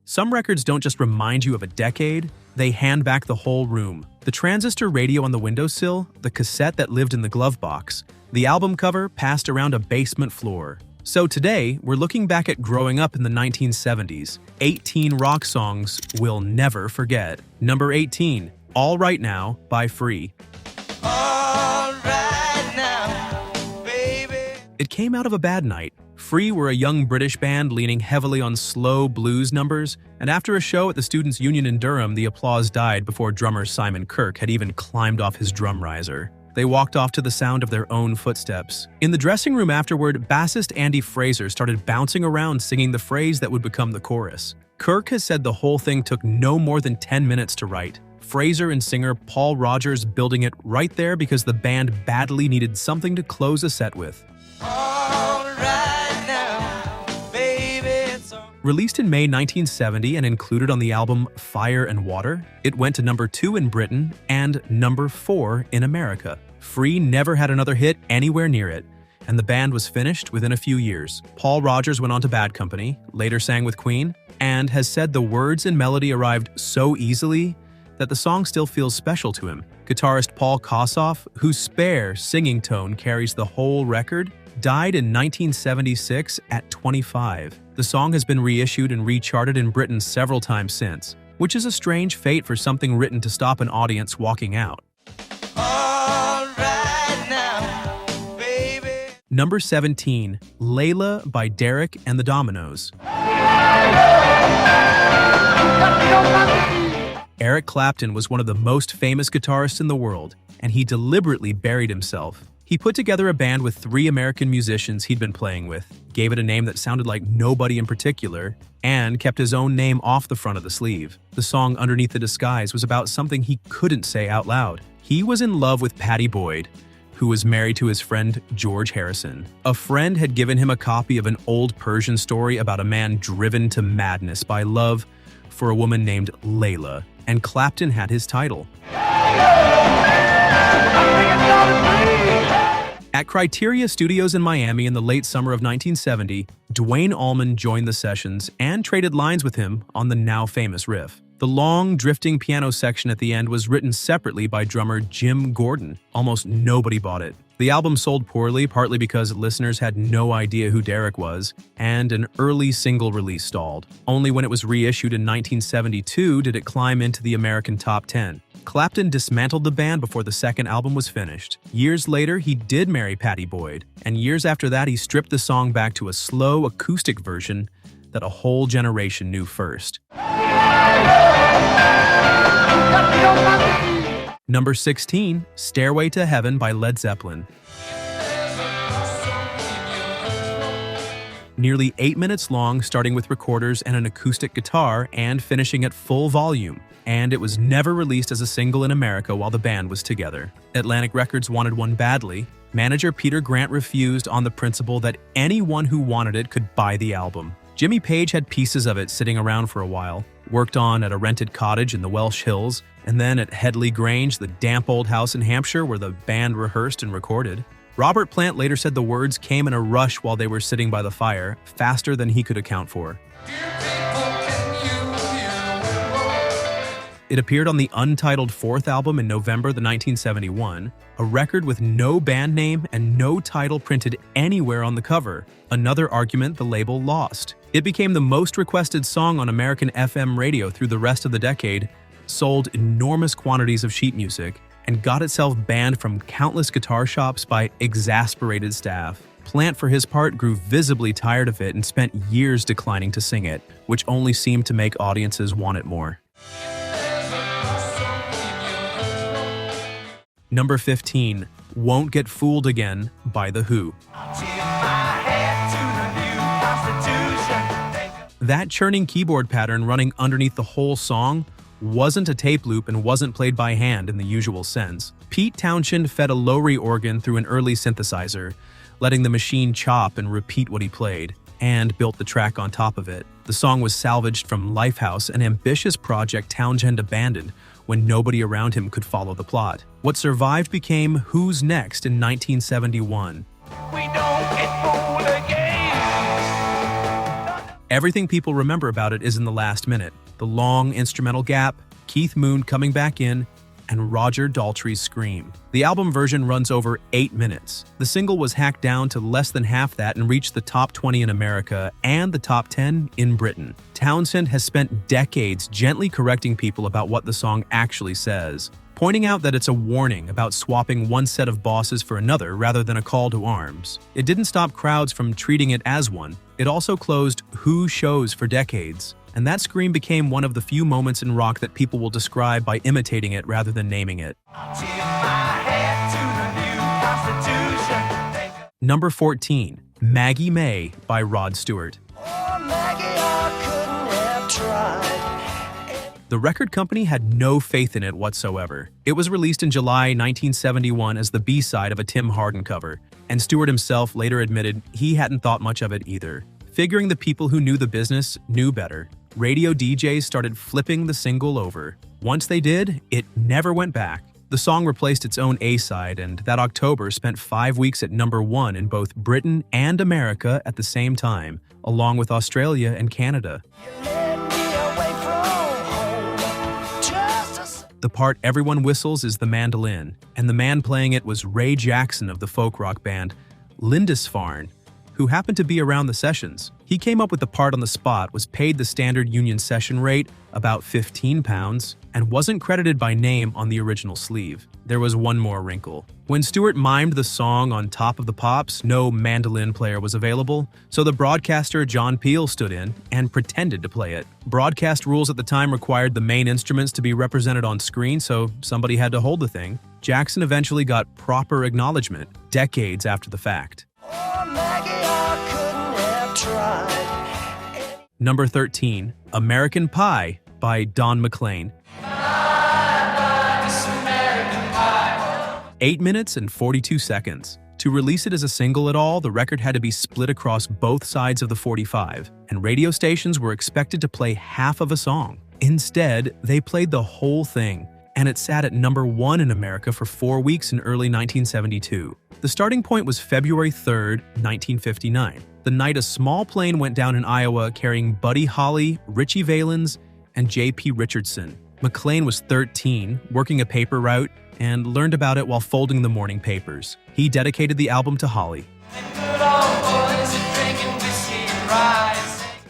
Some records don't just remind you of a decade, they hand back the whole room. The transistor radio on the windowsill, the cassette that lived in the glove box, the album cover passed around a basement floor. So today, we're looking back at growing up in the 1970s. 18 rock songs we'll never forget. Number 18, All Right Now by Free. All right now, baby. It came out of a bad night. Free were a young British band leaning heavily on slow blues numbers, and after a show at the Students' Union in Durham, the applause died before drummer Simon Kirke had even climbed off his drum riser. They walked off to the sound of their own footsteps. In the dressing room afterward, bassist Andy Fraser started bouncing around singing the phrase that would become the chorus. Kirke has said the whole thing took no more than 10 minutes to write. Fraser and singer Paul Rodgers building it right there because the band badly needed something to close a set with. All right now, baby. It's all Released in May 1970 and included on the album Fire and Water, it went to number 2 in Britain and number 4 in America. Free never had another hit anywhere near it, and the band was finished within a few years. Paul Rodgers went on to Bad Company, later sang with Queen, and has said the words and melody arrived so easily that the song still feels special to him. Guitarist Paul Kossoff, whose spare singing tone carries the whole record, died in 1976 at 25. The song has been reissued and recharted in Britain several times since, which is a strange fate for something written to stop an audience walking out. all right now, baby. Number 17, Layla by Derek and the Dominoes. Eric Clapton was one of the most famous guitarists in the world, and he deliberately buried himself. He put together a band with 3 American musicians he'd been playing with, gave it a name that sounded like nobody in particular, and kept his own name off the front of the sleeve. The song Underneath the Disguise was about something he couldn't say out loud. He was in love with Pattie Boyd, who was married to his friend George Harrison. A friend had given him a copy of an old Persian story about a man driven to madness by love for a woman named Layla, and Clapton had his title. At Criteria Studios in Miami in the late summer of 1970, Duane Allman joined the sessions and traded lines with him on the now famous riff. The long, drifting piano section at the end was written separately by drummer Jim Gordon. Almost nobody bought it. The album sold poorly, partly because listeners had no idea who Derek was, and an early single release stalled. Only when it was reissued in 1972 did it climb into the American top 10. Clapton dismantled the band before the second album was finished. Years later, he did marry Pattie Boyd, and years after that, he stripped the song back to a slow acoustic version that a whole generation knew first. Number 16, Stairway to Heaven by Led Zeppelin. Nearly 8 minutes long, starting with recorders and an acoustic guitar and finishing at full volume. And it was never released as a single in America while the band was together. Atlantic Records wanted one badly. Manager Peter Grant refused on the principle that anyone who wanted it could buy the album. Jimmy Page had pieces of it sitting around for a while, worked on at a rented cottage in the Welsh Hills, and then at Headley Grange, the damp old house in Hampshire where the band rehearsed and recorded. Robert Plant later said the words came in a rush while they were sitting by the fire, faster than he could account for. It appeared on the untitled 4th album in November 1971, a record with no band name and no title printed anywhere on the cover, another argument the label lost. It became the most requested song on American FM radio through the rest of the decade, sold enormous quantities of sheet music, and got itself banned from countless guitar shops by exasperated staff. Plant, for his part, grew visibly tired of it and spent years declining to sing it, which only seemed to make audiences want it more. Number 15, Won't Get Fooled Again by The Who. That churning keyboard pattern running underneath the whole song wasn't a tape loop and wasn't played by hand in the usual sense. Pete Townshend fed a Lowrey organ through an early synthesizer, letting the machine chop and repeat what he played, and built the track on top of it. The song was salvaged from Lifehouse, an ambitious project Townshend abandoned when nobody around him could follow the plot. What survived became Who's Next in 1971. We don't get fooled again. Everything people remember about it is in the last minute. The long instrumental gap, Keith Moon coming back in, and Roger Daltrey's scream. The album version runs over 8 minutes. The single was hacked down to less than half that and reached the top 20 in America and the top 10 in Britain. Townsend has spent decades gently correcting people about what the song actually says, pointing out that it's a warning about swapping one set of bosses for another rather than a call to arms. It didn't stop crowds from treating it as one. It also closed Who shows for decades. And that scream became one of the few moments in rock that people will describe by imitating it rather than naming it. Number 14, Maggie May by Rod Stewart. The record company had no faith in it whatsoever. It was released in July 1971 as the B-side of a Tim Hardin cover, and Stewart himself later admitted he hadn't thought much of it either. Figuring the people who knew the business knew better, radio DJs started flipping the single over. Once they did, it never went back. The song replaced its own A-side, and that October spent 5 weeks at number 1 in both Britain and America at the same time, along with Australia and Canada. The part everyone whistles is the mandolin, and the man playing it was Ray Jackson of the folk rock band Lindisfarne, who happened to be around the sessions. He came up with the part on the spot, was paid the standard union session rate, about £15, and wasn't credited by name on the original sleeve. There was one more wrinkle. When Stewart mimed the song on Top of the Pops, no mandolin player was available, so the broadcaster John Peel stood in and pretended to play it. Broadcast rules at the time required the main instruments to be represented on screen, so somebody had to hold the thing. Jackson eventually got proper acknowledgement, decades after the fact. Number 13, American Pie by Don McLean. 8 minutes and 42 seconds. To release it as a single at all, the record had to be split across both sides of the 45, and radio stations were expected to play half of a song. Instead, they played the whole thing, and it sat at number 1 in America for 4 weeks in early 1972. The starting point was February 3rd, 1959, the night a small plane went down in Iowa carrying Buddy Holly, Richie Valens, and J.P. Richardson. McLean was 13, working a paper route, and learned about it while folding the morning papers. He dedicated the album to Holly.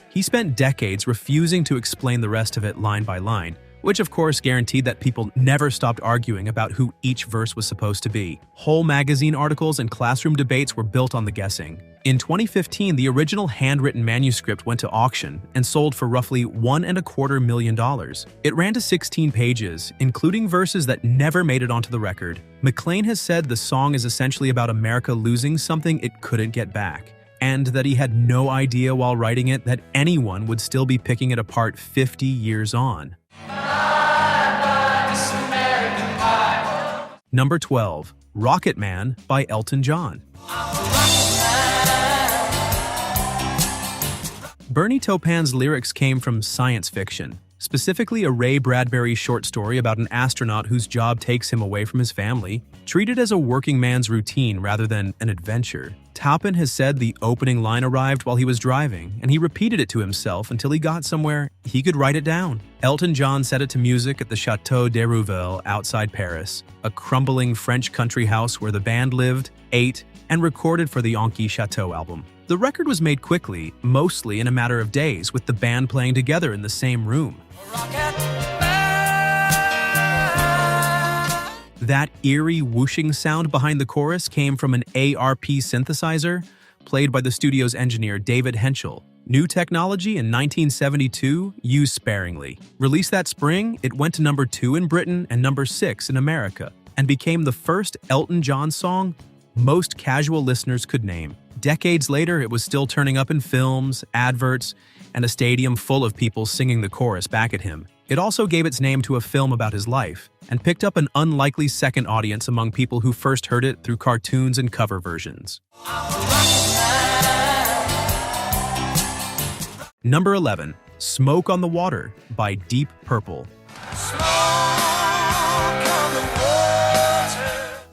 He spent decades refusing to explain the rest of it line by line, which of course guaranteed that people never stopped arguing about who each verse was supposed to be. Whole magazine articles and classroom debates were built on the guessing. In 2015, the original handwritten manuscript went to auction and sold for roughly $1.25 million. It ran to 16 pages, including verses that never made it onto the record. McLean has said the song is essentially about America losing something it couldn't get back, and that he had no idea while writing it that anyone would still be picking it apart 50 years on. Number 12, Rocket Man by Elton John. Bernie Taupin's lyrics came from science fiction, specifically a Ray Bradbury short story about an astronaut whose job takes him away from his family, treated as a working man's routine rather than an adventure. Taupin has said the opening line arrived while he was driving, and he repeated it to himself until he got somewhere he could write it down. Elton John set it to music at the Château d'Hérouville outside Paris, a crumbling French country house where the band lived, ate, and recorded for the Anki Chateau album. The record was made quickly, mostly in a matter of days, with the band playing together in the same room. That eerie whooshing sound behind the chorus came from an ARP synthesizer played by the studio's engineer David Henschel. New technology in 1972, used sparingly. Released that spring, it went to number 2 in Britain and number 6 in America, and became the first Elton John song most casual listeners could name. Decades later, it was still turning up in films, adverts, and a stadium full of people singing the chorus back at him. It also gave its name to a film about his life, and picked up an unlikely second audience among people who first heard it through cartoons and cover versions. Number 11, Smoke on the Water by Deep Purple.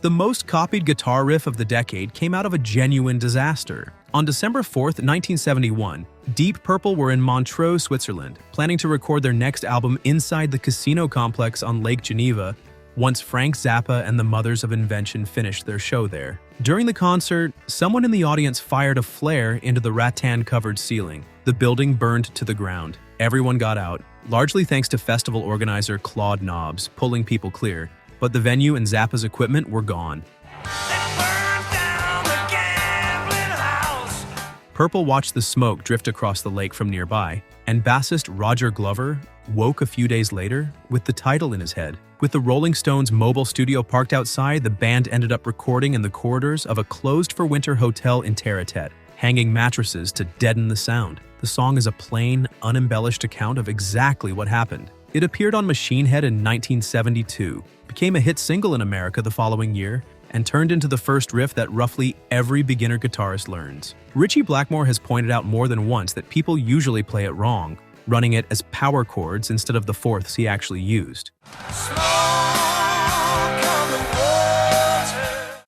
The most copied guitar riff of the decade came out of a genuine disaster. On December 4th, 1971, Deep Purple were in Montreux, Switzerland, planning to record their next album inside the casino complex on Lake Geneva once Frank Zappa and the Mothers of Invention finished their show there. During the concert, someone in the audience fired a flare into the rattan-covered ceiling. The building burned to the ground. Everyone got out, largely thanks to festival organizer Claude Nobbs pulling people clear, but the venue and Zappa's equipment were gone. Purple watched the smoke drift across the lake from nearby, and bassist Roger Glover woke a few days later with the title in his head. With the Rolling Stones' mobile studio parked outside, the band ended up recording in the corridors of a closed-for-winter hotel in Terre-Tête, hanging mattresses to deaden the sound. The song is a plain, unembellished account of exactly what happened. It appeared on Machine Head in 1972, became a hit single in America the following year, and turned into the first riff that roughly every beginner guitarist learns. Richie Blackmore has pointed out more than once that people usually play it wrong, running it as power chords instead of the fourths he actually used.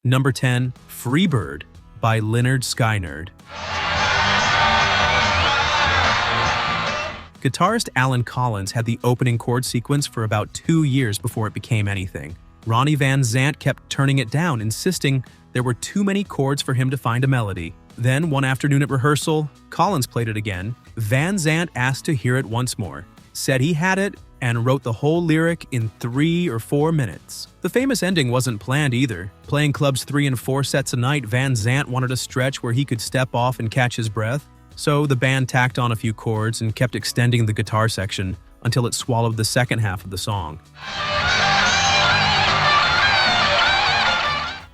Number 10, Freebird by Lynyrd Skynyrd. Guitarist Alan Collins had the opening chord sequence for about 2 years before it became anything. Ronnie Van Zant kept turning it down, insisting there were too many chords for him to find a melody. Then, one afternoon at rehearsal, Collins played it again. Van Zant asked to hear it once more, said he had it, and wrote the whole lyric in 3 or 4 minutes. The famous ending wasn't planned either. Playing clubs 3 and 4 sets a night, Van Zant wanted a stretch where he could step off and catch his breath. So the band tacked on a few chords and kept extending the guitar section until it swallowed the second half of the song.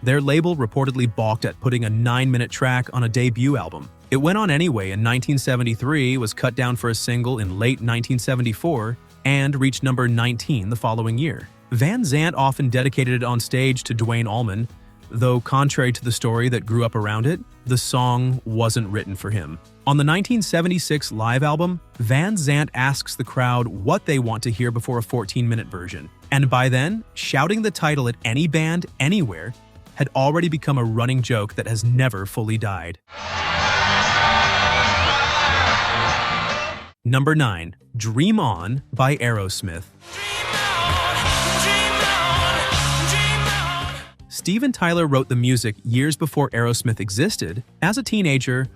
Their label reportedly balked at putting a 9-minute track on a debut album. It went on anyway in 1973, was cut down for a single in late 1974, and reached number 19 the following year. Van Zant often dedicated it on stage to Duane Allman, though contrary to the story that grew up around it, the song wasn't written for him. On the 1976 live album, Van Zant asks the crowd what they want to hear before a 14-minute version. And by then, shouting the title at any band, anywhere, had already become a running joke that has never fully died. Number 9, Dream On by Aerosmith. Steven Tyler wrote the music years before Aerosmith existed, as a teenager,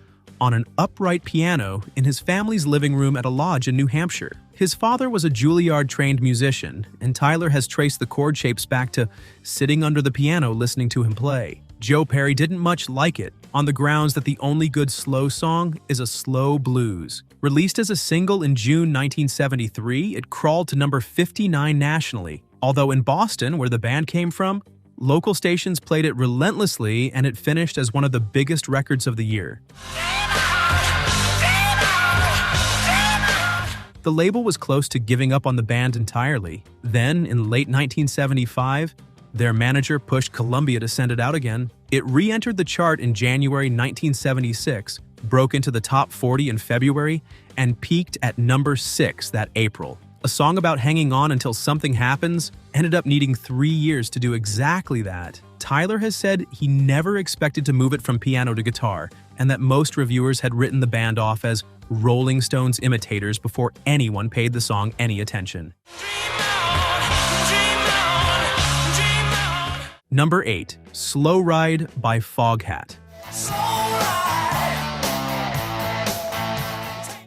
on an upright piano in his family's living room at a lodge in New Hampshire. His father was a Juilliard-trained musician, and Tyler has traced the chord shapes back to sitting under the piano listening to him play. Joe Perry didn't much like it, on the grounds that the only good slow song is a slow blues. Released as a single in June 1973, it crawled to number 59 nationally, although in Boston, where the band came from, local stations played it relentlessly, and it finished as one of the biggest records of the year. The label was close to giving up on the band entirely. Then, in late 1975, their manager pushed Columbia to send it out again. It re-entered the chart in January 1976, broke into the top 40 in February, and peaked at number 6 that April. A song about hanging on until something happens ended up needing 3 years to do exactly that. Tyler has said he never expected to move it from piano to guitar, and that most reviewers had written the band off as Rolling Stones imitators before anyone paid the song any attention. Number 8, Slow Ride by Foghat.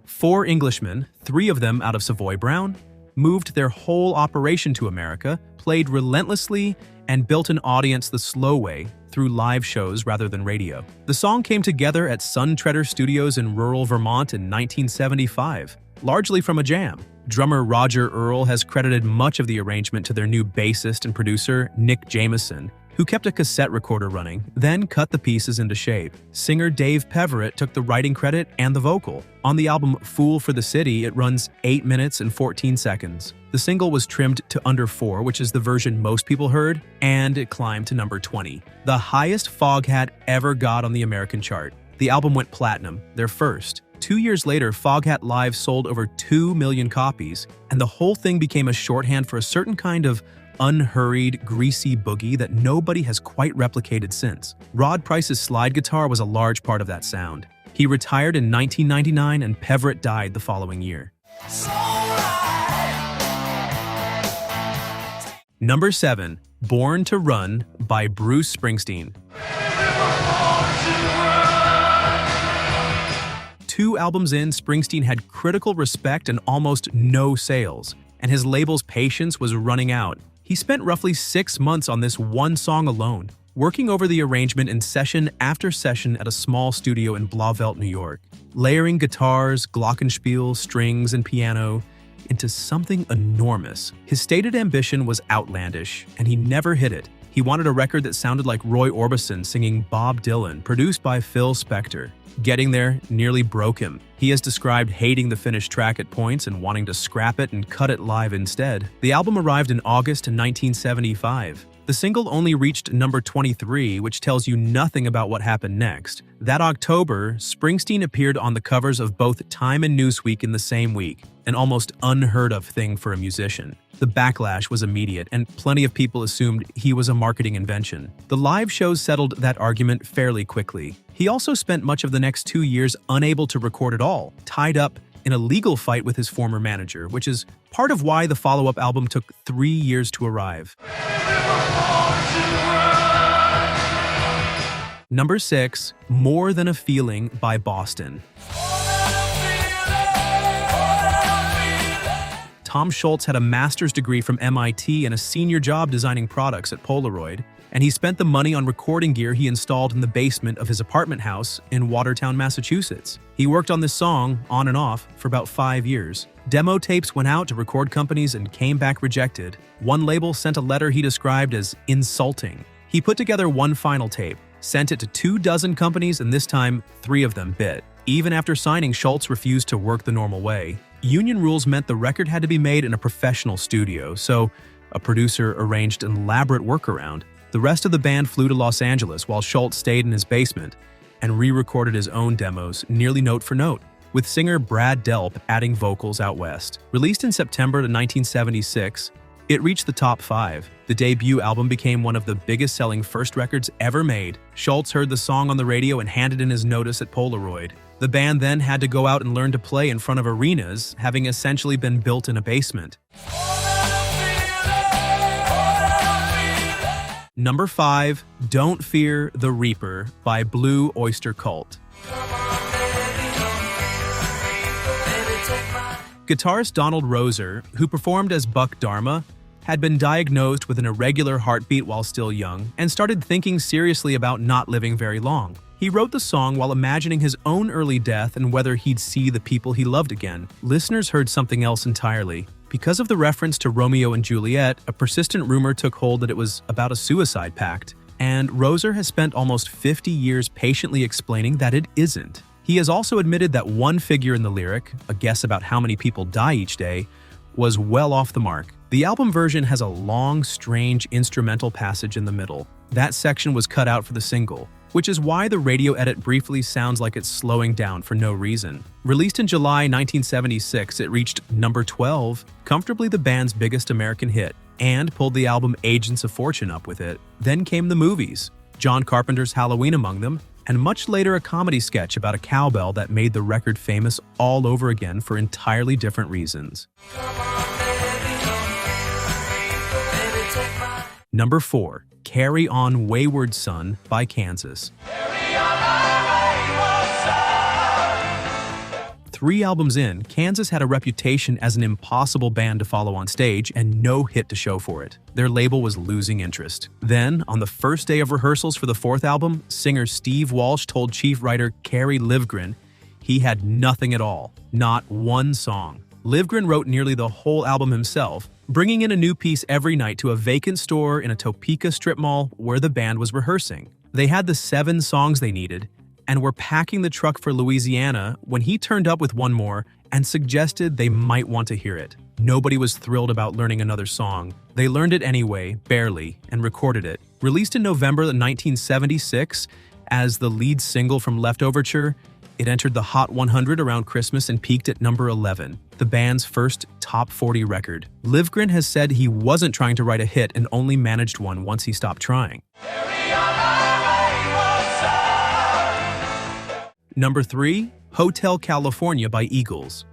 4 Englishmen, 3 of them out of Savoy Brown, moved their whole operation to America, played relentlessly, and built an audience the slow way through live shows rather than radio. The song came together at Sun Treader Studios in rural Vermont in 1975, largely from a jam. Drummer Roger Earl has credited much of the arrangement to their new bassist and producer, Nick Jameson, who kept a cassette recorder running, then cut the pieces into shape. Singer Dave Peverett took the writing credit and the vocal. On the album Fool for the City, it runs 8 minutes and 14 seconds. The single was trimmed to under 4, which is the version most people heard, and it climbed to number 20, the highest Foghat ever got on the American chart. The album went platinum, their first, 2 years later, Foghat Live sold over 2 million copies, and the whole thing became a shorthand for a certain kind of unhurried, greasy boogie that nobody has quite replicated since. Rod Price's slide guitar was a large part of that sound. He retired in 1999 and Peverett died the following year. Number 7. Born to Run by Bruce Springsteen. 2 albums in, Springsteen had critical respect and almost no sales, and his label's patience was running out. He spent roughly 6 months on this one song alone, working over the arrangement in session after session at a small studio in Blauvelt, New York, layering guitars, glockenspiel, strings, and piano into something enormous. His stated ambition was outlandish, and he never hit it. He wanted a record that sounded like Roy Orbison singing Bob Dylan, produced by Phil Spector. Getting there nearly broke him. He has described hating the finished track at points and wanting to scrap it and cut it live instead. The album arrived in August 1975. The single only reached number 23, which tells you nothing about what happened next. That October, Springsteen appeared on the covers of both Time and Newsweek in the same week, an almost unheard of thing for a musician. The backlash was immediate, and plenty of people assumed he was a marketing invention. The live shows settled that argument fairly quickly. He also spent much of the next 2 years unable to record at all, tied up in a legal fight with his former manager, which is part of why the follow-up album took 3 years to arrive. Number 6. More Than a Feeling by Boston. Tom Scholz had a master's degree from MIT and a senior job designing products at Polaroid, and he spent the money on recording gear he installed in the basement of his apartment house in Watertown, Massachusetts. He worked on this song, on and off, for about 5 years. Demo tapes went out to record companies and came back rejected. One label sent a letter he described as insulting. He put together one final tape, sent it to 24 companies, and this time, 3 of them bit. Even after signing, Scholz refused to work the normal way. Union rules meant the record had to be made in a professional studio, so a producer arranged an elaborate workaround. The rest of the band flew to Los Angeles while Scholz stayed in his basement and re-recorded his own demos nearly note for note, with singer Brad Delp adding vocals out west. Released in September 1976, it reached the top 5. The debut album became one of the biggest-selling first records ever made. Scholz heard the song on the radio and handed in his notice at Polaroid. The band then had to go out and learn to play in front of arenas, having essentially been built in a basement. Number 5. Don't Fear the Reaper by Blue Oyster Cult. Guitarist Donald Roser, who performed as Buck Dharma, had been diagnosed with an irregular heartbeat while still young and started thinking seriously about not living very long. He wrote the song while imagining his own early death and whether he'd see the people he loved again. Listeners heard something else entirely. Because of the reference to Romeo and Juliet, a persistent rumor took hold that it was about a suicide pact, and Roser has spent almost 50 years patiently explaining that it isn't. He has also admitted that one figure in the lyric, a guess about how many people die each day, was well off the mark. The album version has a long, strange instrumental passage in the middle. That section was cut out for the single, which is why the radio edit briefly sounds like it's slowing down for no reason. Released in July 1976, it reached number 12, comfortably the band's biggest American hit, and pulled the album Agents of Fortune up with it. Then came the movies, John Carpenter's Halloween among them, and much later a comedy sketch about a cowbell that made the record famous all over again for entirely different reasons. Number 4. Carry On Wayward Son by Kansas. 3 albums in, Kansas had a reputation as an impossible band to follow on stage and no hit to show for it. Their label was losing interest. Then, on the first day of rehearsals for the 4th album, singer Steve Walsh told chief writer Kerry Livgren he had nothing at all, not one song. Livgren wrote nearly the whole album himself, bringing in a new piece every night to a vacant store in a Topeka strip mall where the band was rehearsing. They had the 7 songs they needed, and were packing the truck for Louisiana when he turned up with one more and suggested they might want to hear it. Nobody was thrilled about learning another song. They learned it anyway, barely, and recorded it. Released in November 1976 as the lead single from Leftoverture, It entered the Hot 100 around Christmas and peaked at number 11, the band's first top 40 record. Livgren has said he wasn't trying to write a hit and only managed one once he stopped trying. Number 3, Hotel California by Eagles.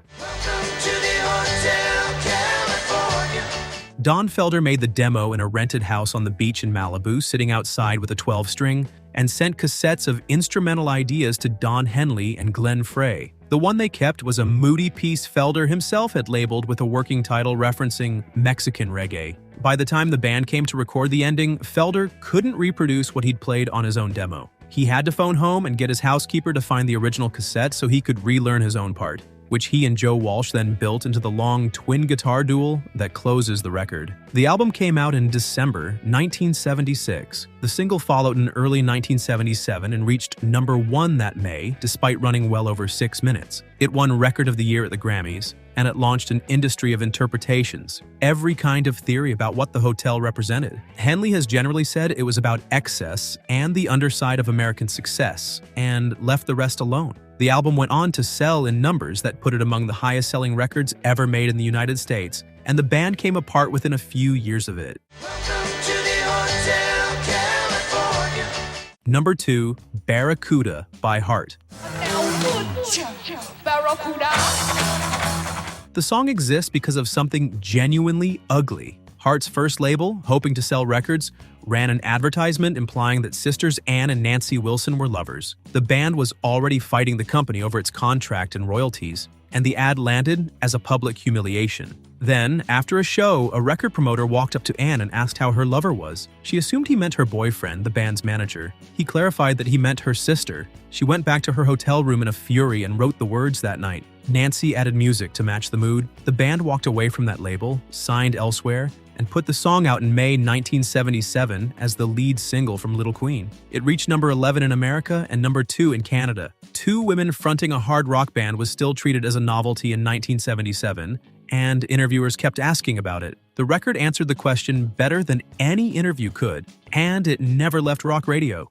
Don Felder made the demo in a rented house on the beach in Malibu, sitting outside with a 12-string, and sent cassettes of instrumental ideas to Don Henley and Glenn Frey. The one they kept was a moody piece Felder himself had labeled with a working title referencing Mexican reggae. By the time the band came to record the ending, Felder couldn't reproduce what he'd played on his own demo. He had to phone home and get his housekeeper to find the original cassette so he could relearn his own part, which he and Joe Walsh then built into the long twin guitar duel that closes the record. The album came out in December 1976. The single followed in early 1977 and reached number 1 that May, despite running well over 6 minutes. It won Record of the Year at the Grammys, and it launched an industry of interpretations, every kind of theory about what the hotel represented. Henley has generally said it was about excess and the underside of American success, and left the rest alone. The album went on to sell in numbers that put it among the highest-selling records ever made in the United States, and the band came apart within a few years of it. Number 2, Barracuda by Heart. The song exists because of something genuinely ugly. Heart's first label, hoping to sell records, ran an advertisement implying that sisters Ann and Nancy Wilson were lovers. The band was already fighting the company over its contract and royalties, and the ad landed as a public humiliation. Then, after a show, a record promoter walked up to Ann and asked how her lover was. She assumed he meant her boyfriend, the band's manager. He clarified that he meant her sister. She went back to her hotel room in a fury and wrote the words that night. Nancy added music to match the mood. The band walked away from that label, signed elsewhere, and put the song out in May 1977 as the lead single from Little Queen. It reached number 11 in America and number 2 in Canada. 2 women fronting a hard rock band was still treated as a novelty in 1977, and interviewers kept asking about it. The record answered the question better than any interview could, and it never left rock radio.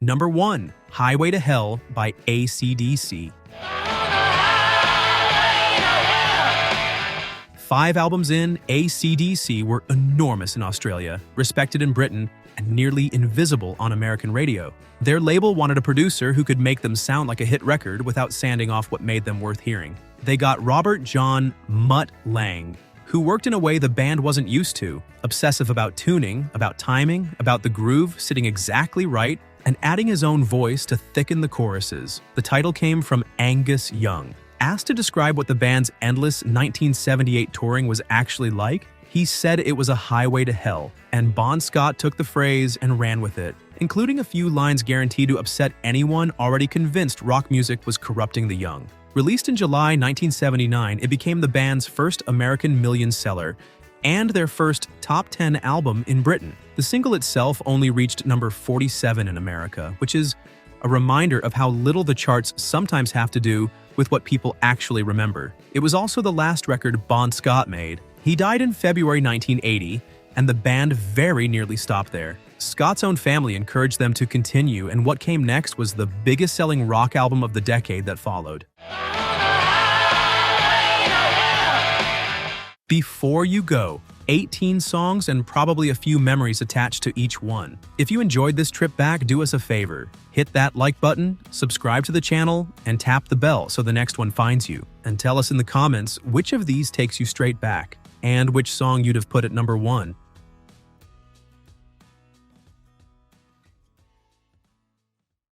Number 1, Highway to Hell by AC/DC. 5 albums in, AC/DC were enormous in Australia, respected in Britain, and nearly invisible on American radio. Their label wanted a producer who could make them sound like a hit record without sanding off what made them worth hearing. They got Robert John "Mutt" Lang, who worked in a way the band wasn't used to, obsessive about tuning, about timing, about the groove sitting exactly right, and adding his own voice to thicken the choruses. The title came from Angus Young. Asked to describe what the band's endless 1978 touring was actually like, he said it was a highway to hell, and Bon Scott took the phrase and ran with it, including a few lines guaranteed to upset anyone already convinced rock music was corrupting the young. Released in July 1979, it became the band's first American million seller and their first top 10 album in Britain. The single itself only reached number 47 in America, which is a reminder of how little the charts sometimes have to do with what people actually remember. It was also the last record Bon Scott made. He died in February 1980, and the band very nearly stopped there. Scott's own family encouraged them to continue, and what came next was the biggest-selling rock album of the decade that followed. Before you go, 18 songs and probably a few memories attached to each one. If you enjoyed this trip back, do us a favor. Hit that like button, subscribe to the channel, and tap the bell so the next one finds you. And tell us in the comments which of these takes you straight back, and which song you'd have put at number 1.